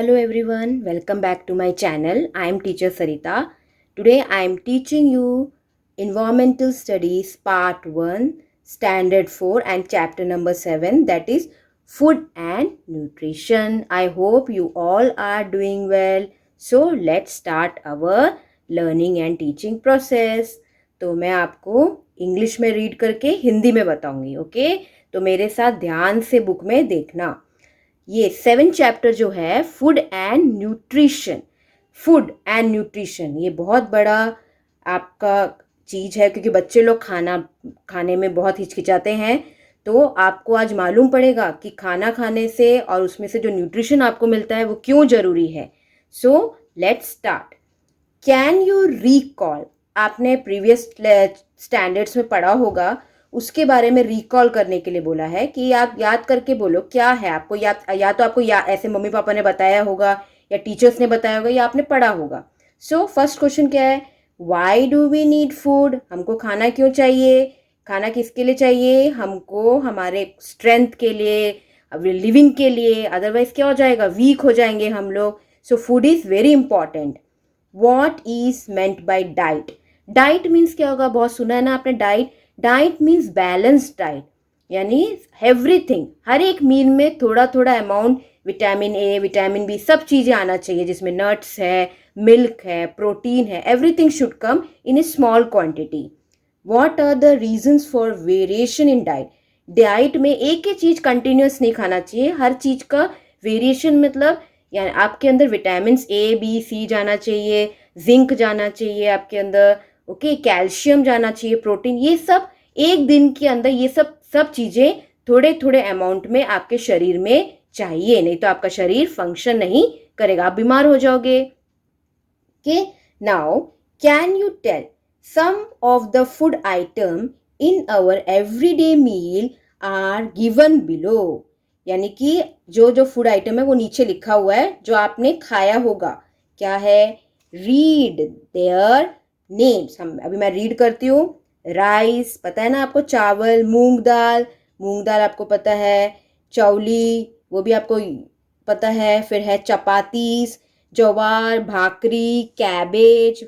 Hello everyone, welcome back to my channel. I am teacher Sarita. Today I am teaching you Environmental Studies Part 1, Standard 4 and Chapter number 7, that is Food and Nutrition. I hope you all are doing well. So let's start our learning and teaching process. तो मैं आपको English में read करके हिंदी में बताऊंगी, okay? तो मेरे साथ ध्यान से बुक में देखना. ये 7 चैप्टर जो है food and nutrition. Food and nutrition ये बहुत बड़ा आपका चीज़ है, क्योंकि बच्चे लोग खाना खाने में बहुत हिचकिचाते हैं. तो आपको आज मालूम पड़ेगा कि खाना खाने से और उसमें से जो न्यूट्रिशन आपको मिलता है वो क्यों ज़रूरी है. So let's start. Can you recall? आपने प्रीवियस स्टैंडर्ड्स में पढ़ा होगा, उसके बारे में रिकॉल करने के लिए बोला है कि आप याद करके बोलो क्या है आपको. या तो आपको ऐसे मम्मी पापा ने बताया होगा या टीचर्स ने बताया होगा या आपने पढ़ा होगा. सो फर्स्ट क्वेश्चन क्या है? Why do we need food? हमको खाना क्यों चाहिए? खाना किसके लिए चाहिए? हमको हमारे स्ट्रेंथ के लिए, लिविंग के लिए. अदरवाइज क्या हो जाएगा? वीक हो जाएंगे हम लोग. So food is very important. What is meant by diet? Diet means क्या होगा? बहुत सुना है ना आपने diet. Diet means balance diet, यानी एवरीथिंग, हर एक मील में थोड़ा थोड़ा amount vitamin A, vitamin B, सब चीज़ें आना चाहिए, जिसमें नट्स है, मिल्क है, प्रोटीन है. Everything should come in a small quantity. What are the reasons for variation in diet? Diet में एक ही चीज़ कंटिन्यूस नहीं खाना चाहिए, हर चीज़ का वेरिएशन. मतलब यानी आपके अंदर विटामिन ए, बी, सी जाना चाहिए, जिंक जाना चाहिए आपके अंदर, ओके, कैल्शियम जाना चाहिए, प्रोटीन. ये सब एक दिन के अंदर ये सब चीज़ें थोड़े थोड़े अमाउंट में आपके शरीर में चाहिए, नहीं तो आपका शरीर फंक्शन नहीं करेगा, आप बीमार हो जाओगे. Okay, now can you tell some of the food item in our everyday meal are given below? यानी कि जो जो फूड आइटम है वो नीचे लिखा हुआ है, जो आपने खाया होगा. क्या है? Read their names. अभी मैं रीड करती हूँ. राइस पता है ना आपको, चावल. मूंग दाल आपको पता है. चौली वो भी आपको पता है. फिर है चपातीस, ज्वार, भाकरी, कैबेज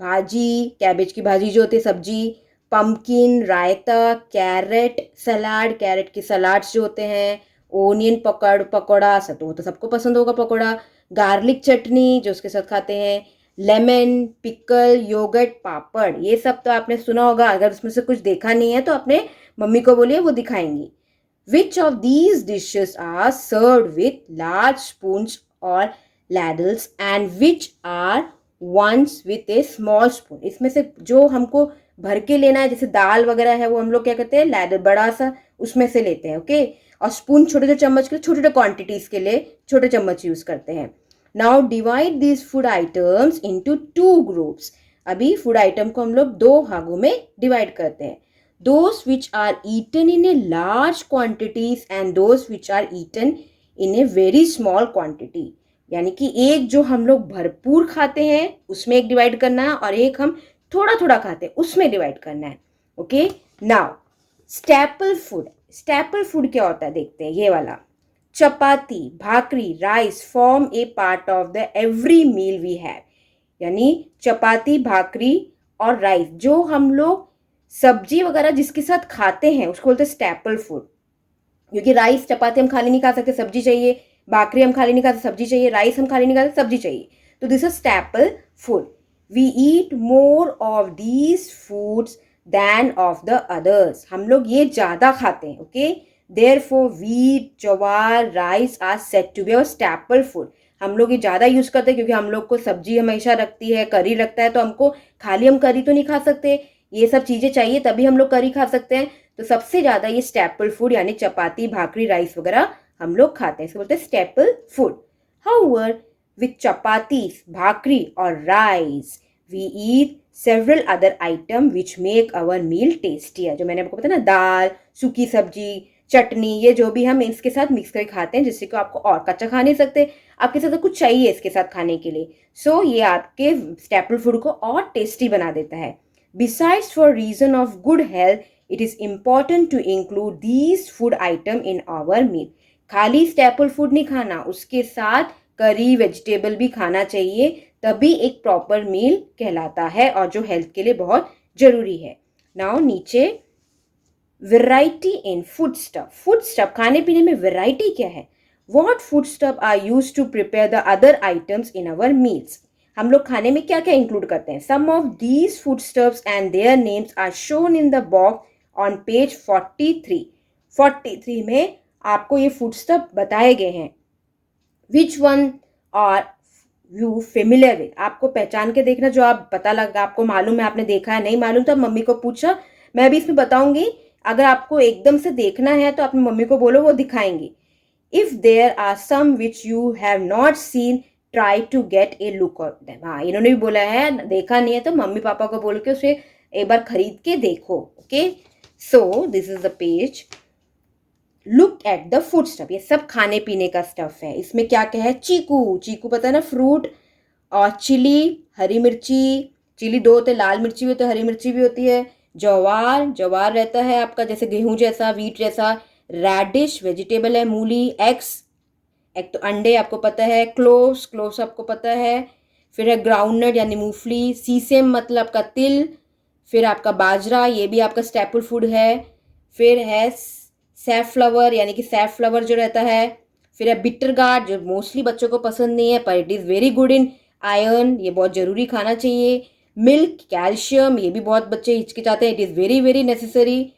भाजी, कैबेज की भाजी जो होती है सब्जी, पम्पकिन, रायता, कैरेट सलाद, कैरेट की सलाड्स जो होते हैं, ओनियन पकौड़ा, सब तो वो तो सबको पसंद होगा पकौड़ा. गार्लिक चटनी जो उसके साथ खाते हैं, लेमन, पिकल, योगर्ट, पापड़. ये सब तो आपने सुना होगा. अगर उसमें से कुछ देखा नहीं है तो अपने मम्मी को बोलिए, वो दिखाएंगी. Which of these dishes are served with large spoons और ladles and which are ones with a small spoon? इसमें से जो हमको भर के लेना है, जैसे दाल वगैरह है, वो हम लोग क्या करते हैं, लैडल बड़ा सा उसमें से लेते हैं, ओके. और स्पून छोटे छोटे चम्मच के, छोटे छोटे क्वांटिटीज के लिए छोटे चम्मच यूज करते हैं. Now divide this food items into 2 groups. अभी फूड आइटम को हम लोग 2 भागों में डिवाइड करते हैं. Those which are eaten in a large quantities and those which are eaten in a very small quantity. यानी कि एक जो हम लोग भरपूर खाते हैं उसमें एक डिवाइड करना है, और एक हम थोड़ा थोड़ा खाते हैं उसमें डिवाइड करना है, okay. Now staple food. Staple food क्या होता है देखते हैं. ये वाला chapati, bhakri, rice form a part of the every meal we have. यानी चपाती, भाकरी और राइस जो हम लोग सब्जी वगैरह जिसके साथ खाते हैं उसको बोलते हैं स्टैपल फूड. क्योंकि राइस चपाती हम खाली नहीं खा सकते, सब्जी चाहिए. भाकरी हम खाली नहीं खा सकते, सब्जी चाहिए. राइस हम खाली नहीं खा सकते, सब्जी चाहिए. तो this is staple food. We eat more of these foods than of the others. हम लोग ये ज़्यादा खाते हैं, okay. Therefore, wheat, jowar, rice are set to be our staple food. हम लोग ये ज़्यादा यूज़ करते हैं क्योंकि हम लोग को सब्जी हमेशा रखती है, करी रखता है, तो हमको खाली हम करी तो नहीं खा सकते, ये सब चीज़ें चाहिए तभी हम लोग करी खा सकते हैं. तो सबसे ज़्यादा ये स्टैपल फूड यानी चपाती, भाकरी, राइस वगैरह हम लोग खाते हैं, इसको बोलते हैं staple food. However with chapati, bhakri और rice we eat several other item which make our meal tastier. जो मैंने आपको बताया ना, दाल, सूखी सब्जी, चटनी, ये जो भी हम इसके साथ मिक्स करके खाते हैं, जिससे कि आपको और कच्चा खा नहीं सकते, आपके साथ कुछ चाहिए इसके साथ खाने के लिए. सो ये आपके स्टैपल फूड को और टेस्टी बना देता है. Besides for reason of good health it is important to include these food item in our meal. खाली स्टैपल फूड नहीं खाना, उसके साथ करी वेजिटेबल भी खाना चाहिए, तभी एक प्रॉपर मील कहलाता है और जो हेल्थ के लिए बहुत ज़रूरी है। नाउ नीचे वैरायटी इन फूड स्टफ खाने पीने में वैरायटी क्या है? What food stuff are use to prepare the other items in our meals. हम लोग खाने में क्या क्या इंक्लूड करते हैं? Some of these food stuffs and their names are shown in the box on page 43 में आपको ये फूड स्टफ बताए गए हैं। Which one are you familiar with? आपको पहचान के देखना, जो आप पता लगा, आपको मालूम है, आपने देखा है, नहीं मालूम तो मम्मी को पूछा, मैं भी इसमें बताऊंगी। अगर आपको एकदम से देखना है तो अपनी मम्मी को बोलो, वो दिखाएंगी। If there are some which you have not seen try to get a look of them. हाँ, इन्होंने भी बोला है देखा नहीं है तो मम्मी पापा को बोल के उसे एक बार खरीद के देखो। Okay, so this is the page. Look at the food stuff, ये सब खाने पीने का स्टफ है। इसमें क्या क्या है? चीकू, चीकू पता है ना, फ्रूट। और चिली, हरी मिर्ची, चिली दो होते, लाल मिर्ची भी होती है, हरी मिर्ची भी होती है। ज्वार, ज्वार रहता है आपका जैसे गेहूं जैसा, वीट जैसा। रेडिश वेजिटेबल है, मूली। एग्स, एक तो अंडे आपको पता है। क्लोव्स, क्लोव्स आपको पता है। फिर है ग्राउंडनट यानी मूंगफली। सीसेम मतलब आपका तिल। फिर आपका बाजरा, ये भी आपका स्टेपल फूड है। फिर है सैफ्लावर यानी कि सैफ्लावर जो रहता है। फिर है बिटर गार्ड, जो मोस्टली बच्चों को पसंद नहीं है पर it is very good in iron, ये बहुत ज़रूरी खाना चाहिए। मिल्क, कैल्शियम, ये भी बहुत बच्चे हिचकिचाते हैं, it is very very necessary.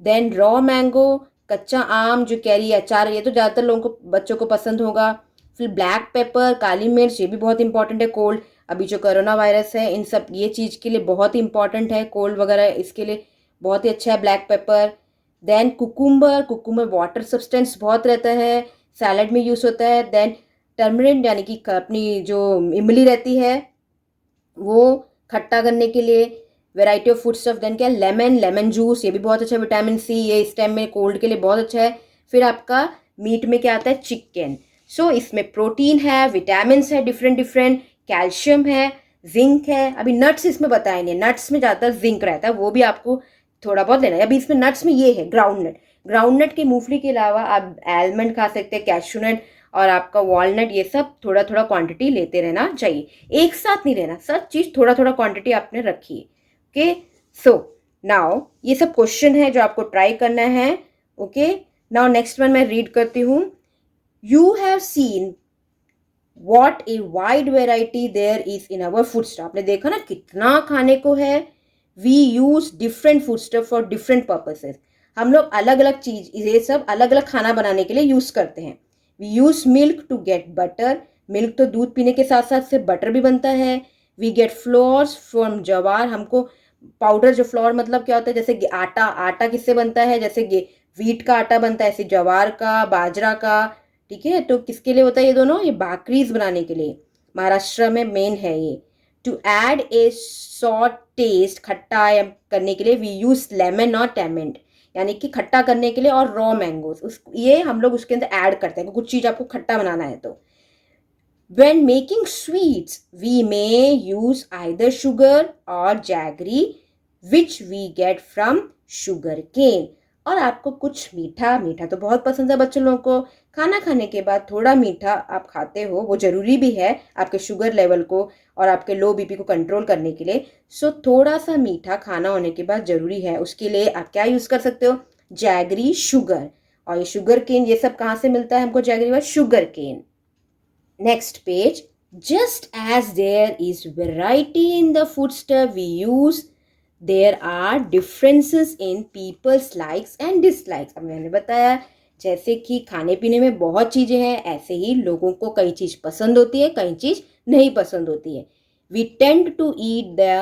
Then raw mango, कच्चा आम जो कैरी अचार, ये तो ज़्यादातर लोगों को, बच्चों को पसंद होगा। फिर ब्लैक पेपर, काली मिर्च, ये भी बहुत इंपॉर्टेंट है कोल्ड, अभी जो कोरोना वायरस है इन सब ये चीज़ के लिए बहुत इंपॉर्टेंट है, कोल्ड वगैरह इसके लिए बहुत ही अच्छा है black pepper. Then cucumber, cucumber water substance बहुत रहता है, सैलड में यूज़ होता है। देन टर्मरिन यानी कि अपनी जो इमली रहती है वो खट्टा करने के लिए। Variety of food stuff. Then क्या? लेमन, लेमन जूस, ये भी बहुत अच्छा है, विटामिन सी, ये इस टाइम में कोल्ड के लिए बहुत अच्छा है। फिर आपका मीट में क्या आता है? चिकन। सो इसमें प्रोटीन है, विटामिन है डिफरेंट डिफरेंट, कैल्शियम है, जिंक है। अभी नट्स इसमें बताए नहीं, नट्स में ज़्यादातर जिंक रहता है, वो भी आपको थोड़ा बहुत लेना है। अभी इसमें नट्स में ये है ग्राउंड नट, ग्राउंड नट के मूंगफली के अलावा आप आलमंड खा सकते हैं, कैशू नट और आपका वॉलनट, ये सब थोड़ा थोड़ा क्वांटिटी लेते रहना चाहिए, एक साथ नहीं लेना, सब चीज़ थोड़ा थोड़ा क्वांटिटी आपने रखी है। ओके, सो नाउ ये सब क्वेश्चन है जो आपको ट्राई करना है। ओके, नाउ नेक्स्ट वन मैं रीड करती हूँ। You have seen what a wide variety there is in our food stuff. आपने देखा ना कितना खाने को है। We use different food stuff for different purposes. हम लोग अलग अलग चीज, ये सब अलग अलग खाना बनाने के लिए यूज करते हैं। We use milk to get butter, milk तो दूध पीने के साथ साथ से बटर भी बनता है। वी गेट फ्लोर्स फ्रॉम ज्वार, हमको पाउडर, जो फ्लोर मतलब क्या होता है, जैसे आटा, आटा किससे बनता है? जैसे वीट का आटा बनता है, ऐसे ज्वार का, बाजरा का। ठीक है, तो किसके लिए होता है ये दोनों? ये बाकरीज बनाने के लिए, महाराष्ट्र में मेन है ये। To add a sort taste, खट्टा करने के लिए वी यूज लेमन और टैमेंट, यानी कि खट्टा करने के लिए, और रॉ मैंगोज, उस ये हम लोग उसके अंदर ऐड करते हैं कुछ चीज़ आपको खट्टा बनाना है तो। When making sweets, we may use either sugar or jaggery, which we get from sugar cane. और आपको कुछ मीठा, मीठा तो बहुत पसंद है बच्चों लोगों को, खाना खाने के बाद थोड़ा मीठा आप खाते हो, वो ज़रूरी भी है आपके शुगर लेवल को और आपके लो बीपी को कंट्रोल करने के लिए। सो थोड़ा सा मीठा खाना होने के बाद ज़रूरी है, उसके लिए आप क्या यूज़ कर सकते हो? Jaggery, sugar. और ये शुगर केन, ये सब कहाँ से मिलता है हमको? जैगरी व sugar cane. Next page. Just as there is variety in the foodstuff we use, there are differences in people's likes and dislikes. अब मैंने बताया जैसे कि खाने पीने में बहुत चीज़ें हैं, ऐसे ही लोगों को कई चीज़ पसंद होती है, कई चीज़ नहीं पसंद होती है। We tend to eat the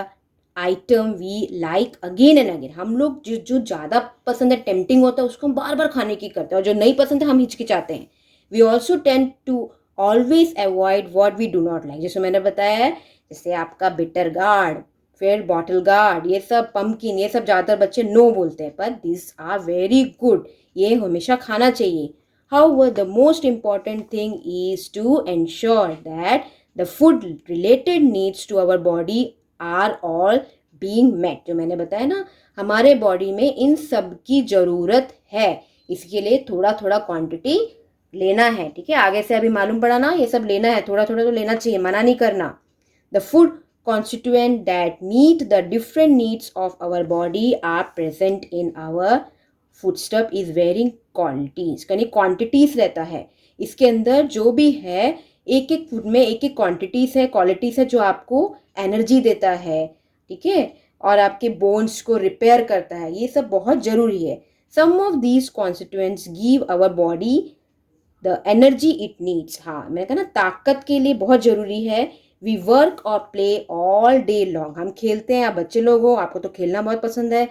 item we like again and again. हम लोग जो ज़्यादा पसंद है, टेम्पटिंग होता है, उसको हम बार बार खाने की करते हैं, और जो नहीं पसंद है हम हिचकिचाते हैं। We also tend to always avoid what we do not like, जैसे मैंने बताया है, जैसे आपका बिटर गार्ड, फिर बॉटल गार्ड, ये सब पम्पकिन, ये सब ज़्यादातर बच्चे नो बोलते हैं, पर दिस आर वेरी गुड, ये हमेशा खाना चाहिए। However the most important thing is to ensure that the food related needs to our body are all being met. जो मैंने बताया ना, हमारे बॉडी में इन सब की ज़रूरत है, इसके लिए थोड़ा थोड़ा क्वांटिटी लेना है, ठीक है। आगे से अभी मालूम पड़ा ना, ये सब लेना है, थोड़ा थोड़ा तो लेना चाहिए, मना नहीं करना। The food constituent that meet the different needs of our body are present in our foodstuff is varying quantities, यानी क्वांटिटीज रहता है इसके अंदर जो भी है। एक एक फूड में एक एक क्वांटिटीज है, क्वालिटीज है जो आपको एनर्जी देता है, ठीक है, और आपके बोन्स को रिपेयर करता है। ये सब बहुत जरूरी है। Some of these constituents give our body the energy it needs. हाँ, मैंने कहा ना ताकत के लिए बहुत जरूरी है। वी वर्क और प्ले ऑल डे लॉन्ग, हम खेलते हैं। आप बच्चे लोग हो, आपको तो खेलना बहुत पसंद है।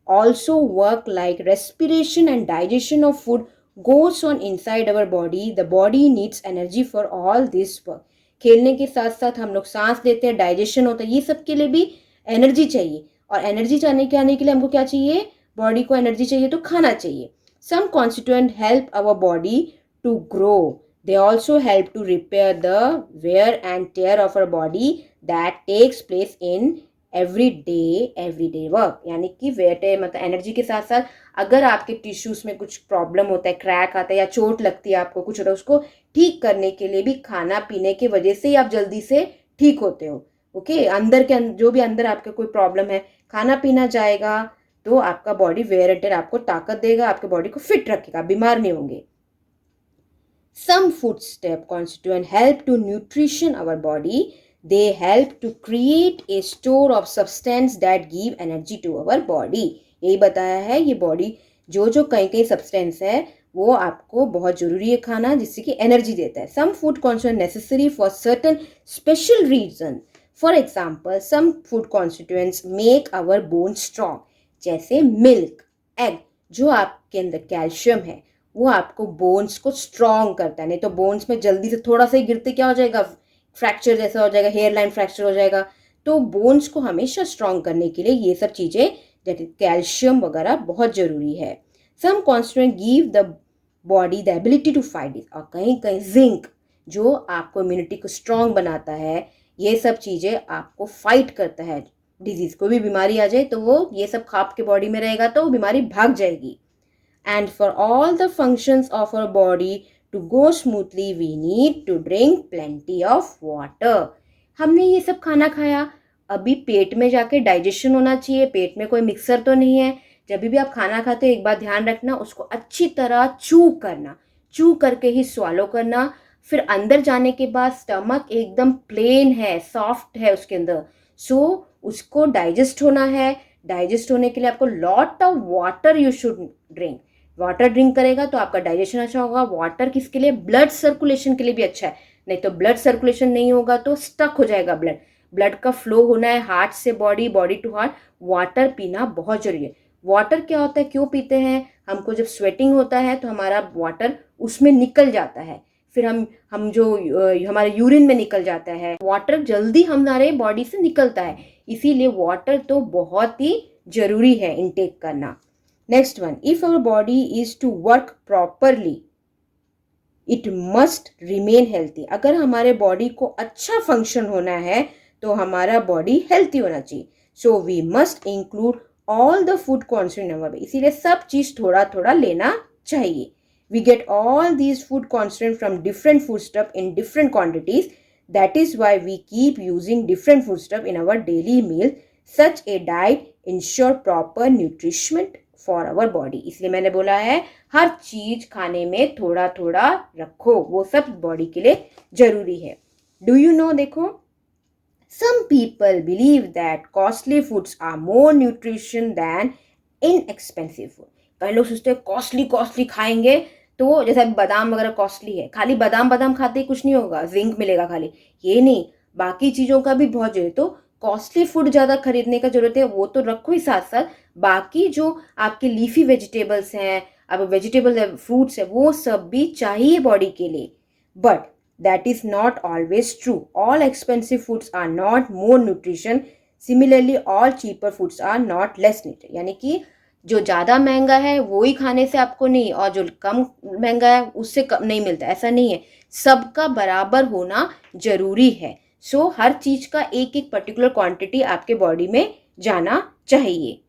Also work like respiration and digestion of food goes on inside our body. The body needs energy for all this work. खेलने के साथ साथ हम लोग सांस लेते हैं, डाइजेशन होता है, ये सब के लिए भी एनर्जी चाहिए। और एनर्जी आने के लिए हमको क्या चाहिए? बॉडी को एनर्जी चाहिए तो खाना चाहिए। Some constituent help our body to grow. They also help to repair the wear and tear of our body that takes place in everyday work. यानी कि वेयर टेयर मतलब एनर्जी के साथ साथ अगर आपके टिश्यूज में कुछ प्रॉब्लम होता है, क्रैक आता है या चोट लगती है आपको कुछ होता है, उसको ठीक करने के लिए भी खाना पीने की वजह से ही आप जल्दी से ठीक होते हो। ओके, अंदर के जो भी अंदर आपका कोई प्रॉब्लम है, खाना पीना जाएगा तो आपका बॉडी वेयर एंड टेयर आपको ताकत देगा, आपके बॉडी को फिट रखेगा, बीमार नहीं होंगे। Some foodstuff constituent help to nutrition our body. They help to create a store of substance that give energy to our body. यही बताया है, ये बॉडी जो कई कई सब्सटेंस है वो आपको बहुत जरूरी है खाना, जिससे कि एनर्जी देता है। Some food constituent necessary for certain special reason. For example, some food constituents make our bones strong. जैसे मिल्क, एग, जो आपके अंदर कैल्शियम है वो आपको बोन्स को स्ट्रॉन्ग करता है। नहीं तो बोन्स में जल्दी से थोड़ा सा ही गिरते क्या हो जाएगा? फ्रैक्चर जैसा हो जाएगा, हेयर लाइन फ्रैक्चर हो जाएगा। तो बोन्स को हमेशा स्ट्रॉन्ग करने के लिए ये सब चीज़ें जैसे कैल्शियम वगैरह बहुत ज़रूरी है। Some constituent give the body the ability to fight disease. और कहीं कहीं जिंक जो आपको इम्यूनिटी को स्ट्रॉन्ग बनाता है, ये सब चीज़ें आपको फाइट करता है डिजीज। कोई भी बीमारी आ जाए तो वो ये सब खाप के बॉडी में रहेगा तो बीमारी भाग जाएगी। And for all the functions of our body to go smoothly, we need to drink plenty of water. हमने ये सब खाना खाया, अभी पेट में जाके डाइजेशन होना चाहिए। पेट में कोई मिक्सर तो नहीं है। जब भी आप खाना खाते हो एक बात ध्यान रखना, उसको अच्छी तरह चू करना, चू करके ही स्वालो करना। फिर अंदर जाने के बाद स्टमक एकदम प्लेन है, सॉफ्ट है उसके अंदर, सो उसको डाइजेस्ट होना है। डाइजेस्ट होने के लिए आपको lot of water you should drink. Water drink करेगा तो आपका डाइजेशन अच्छा होगा। वाटर किसके लिए? ब्लड सर्कुलेशन के लिए भी अच्छा है। नहीं तो ब्लड सर्कुलेशन नहीं होगा तो स्टक हो जाएगा ब्लड। ब्लड का फ्लो होना है हार्ट से body, body to heart. Water पीना बहुत जरूरी है। वाटर क्या होता है, क्यों पीते हैं? हमको जब स्वेटिंग होता है तो हमारा वाटर उसमें निकल जाता है, फिर हम जो हमारे यूरिन में निकल जाता है। वाटर जल्दी हमारे बॉडी से निकलता है, इसीलिए वाटर तो बहुत ही जरूरी है इनटेक करना। Next one, if our body is to work properly, it must remain healthy. अगर हमारे बॉडी को अच्छा फंक्शन होना है तो हमारा बॉडी हेल्थी होना चाहिए। So we must include all the food consumed in our body. इसीलिए सब चीज थोड़ा थोड़ा लेना चाहिए। We get all these food consumed from different foodstuff in different quantities. That is why we keep using different foodstuff in our daily meal. Such a diet ensure proper nutrition for our body. इसलिए मैंने बोला है हर चीज खाने में थोड़ा थोड़ा रखो, वो सब बॉडी के लिए जरूरी है। डू यू नो, देखो, some people believe that costly foods are more nutrition than inexpensive food. कई लोग सोचते हैं कॉस्टली खाएंगे तो जैसे बादाम वगैरह कॉस्टली है, खाली बादाम खाते ही कुछ नहीं होगा, जिंक मिलेगा खाली, ये नहीं, बाकी चीजों का भी बहुत जरूरी। तो कॉस्टली फूड ज़्यादा खरीदने का जरूरत है, वो तो रखो ही, साथ साथ बाकी जो आपके लीफी वेजिटेबल्स हैं, अब वेजिटेबल फ्रूट्स है, वो सब भी चाहिए बॉडी के लिए। But that is not always true. All expensive foods are not more nutrition. Similarly all cheaper foods are not less nutrition. यानी कि जो ज़्यादा महंगा है वो ही खाने से आपको नहीं, और जो कम महंगा है उससे कम नहीं मिलता, ऐसा नहीं है। सबका बराबर होना जरूरी है। सो हर चीज का एक एक पर्टिकुलर क्वांटिटी आपके बॉडी में जाना चाहिए।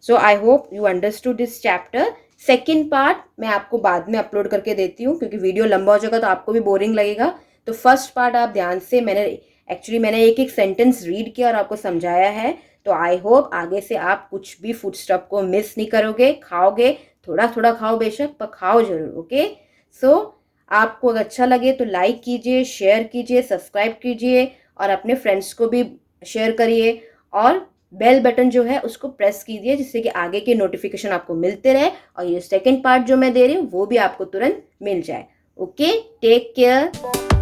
So I hope you understood this chapter. Second part मैं आपको बाद में अपलोड करके देती हूँ, क्योंकि वीडियो लंबा हो जाएगा तो आपको भी बोरिंग लगेगा। तो फर्स्ट पार्ट आप ध्यान से, मैंने एक एक सेंटेंस रीड किया और आपको समझाया है। तो आई होप आगे से आप कुछ भी फूड स्टॉप को मिस नहीं करोगे, खाओगे, थोड़ा थोड़ा खाओ बेशक, पर खाओ जरूर। ओके, सो आपको अगर अच्छा लगे तो लाइक कीजिए, शेयर कीजिए, सब्सक्राइब कीजिए और अपने फ्रेंड्स को भी शेयर करिए। और बेल बटन जो है उसको प्रेस कीजिए, जिससे कि आगे के नोटिफिकेशन आपको मिलते रहे और ये सेकंड पार्ट जो मैं दे रही हूँ वो भी आपको तुरंत मिल जाए। Okay, take care.